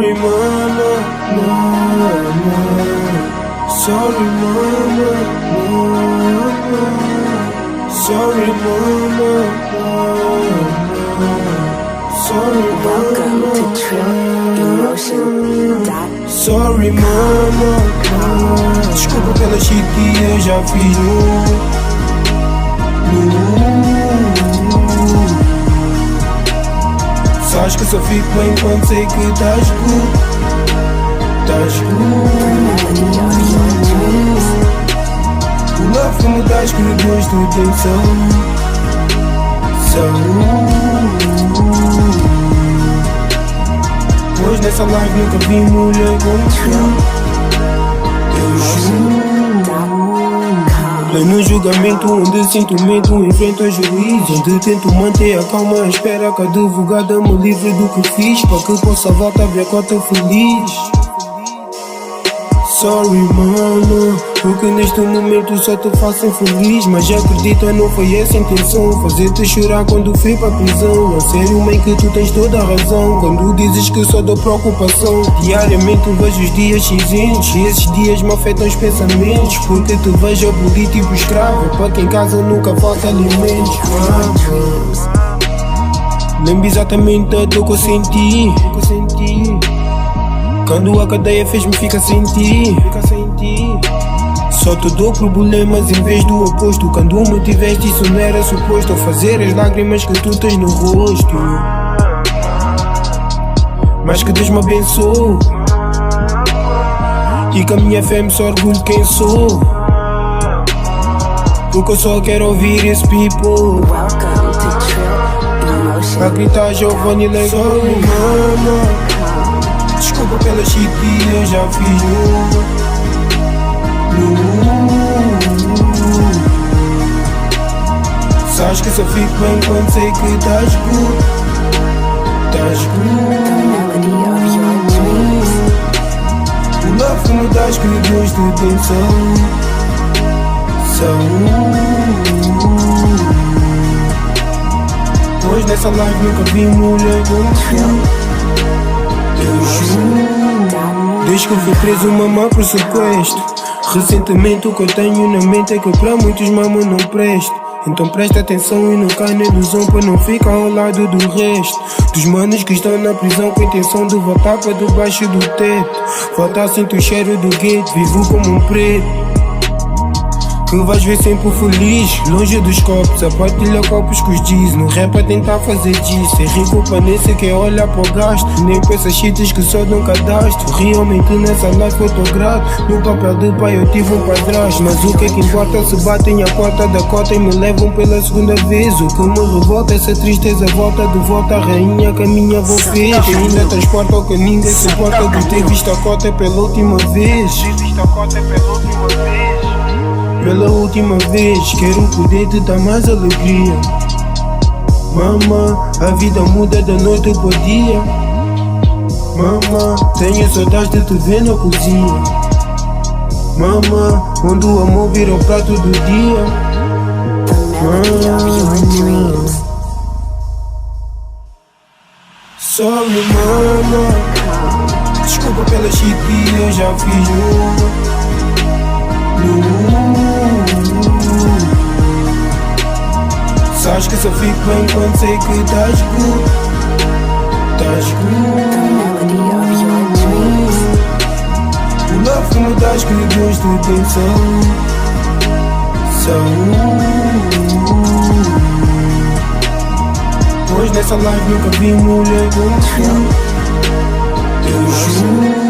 Sorry mama, mama. Sorry mama, mama. Sorry mama, mama. Sorry Welcome mama. to TrillEmotion. Sorry mama, desculpa pela shit que eu já fiz Sabes que só fico bem quando sei que estás good. Estás good. O love que me das que gosto de atenção. Pois nessa live nunca vi mulher como tu. Eu juro. Pleno julgamento onde sinto medo, enfrento a juiz, onde tento manter a calma à espera que a advogada me livre do que fiz, para que possa voltar a ver a cota feliz. Sorry mama, porque neste momento só te faço infeliz. Mas acredita, não foi essa a intenção, fazer-te chorar quando fui pra prisão. A sério mãe que tu tens toda a razão, quando dizes que só dou preocupação. Diariamente vejo os dias cinzentos, e esses dias me afetam os pensamentos, porque te vejo abolir tipo escravo, para que em casa nunca falta alimentos. Lembro exatamente da dor que eu senti quando a cadeia fez-me ficar sem ti. Só te dou problemas em vez do oposto. Quando me tiveste isso não era suposto, a fazer as lágrimas que tu tens no rosto. Mas que Deus me abençoe e que a minha fé me só orgulho quem sou, porque eu só quero ouvir esse people Welcome to TrillEmotion. a gritar Giovanni Legal. Sorry mama, desculpa pela shit que eu já fiz Sabes que só fico bem quando sei que estás good. Estás good. O love que me das que gosto de atenção. Pois nessa live nunca vi mulher como tu. Eu juro. Desde que eu fui preso mamã por sequestro, recentemente o que eu tenho na mente é que pra muitos mamãe não presto. Então presta atenção e não cai na ilusão, para não ficar ao lado do resto dos manos que estão na prisão com a intenção de voltar para debaixo do teto. Voltar, sinto o cheiro do gueto, vivo como um preto que vais ver sempre feliz, longe dos copos, a partilha copos com os diz. No rap a tentar fazer disso, é rico para nesse que olha para o gasto, nem com essas cheats que só dão cadastro. Realmente nessa life eu tô grato, no papel de pai eu tive um padrasto. Mas o que é que importa se batem a porta da cota e me levam pela segunda vez? O que me revolta é essa tristeza, volta de volta a rainha que a minha avó fez, que ainda transporta o que ninguém se importa de ter visto a cota pela última vez. Pela última vez, quero poder te dar mais alegria. Mama, a vida muda da noite pro dia. Mama, tenho saudade de te ver na cozinha. Mama, onde o amor vira o prato do dia. Mama. Sorry mama, desculpa pela shit que eu já fiz Sabes que só fico bem quando sei que estás good. Estás good. O love que me das que gosto de atenção. Pois nessa live nunca vi mulher como tu. Eu juro.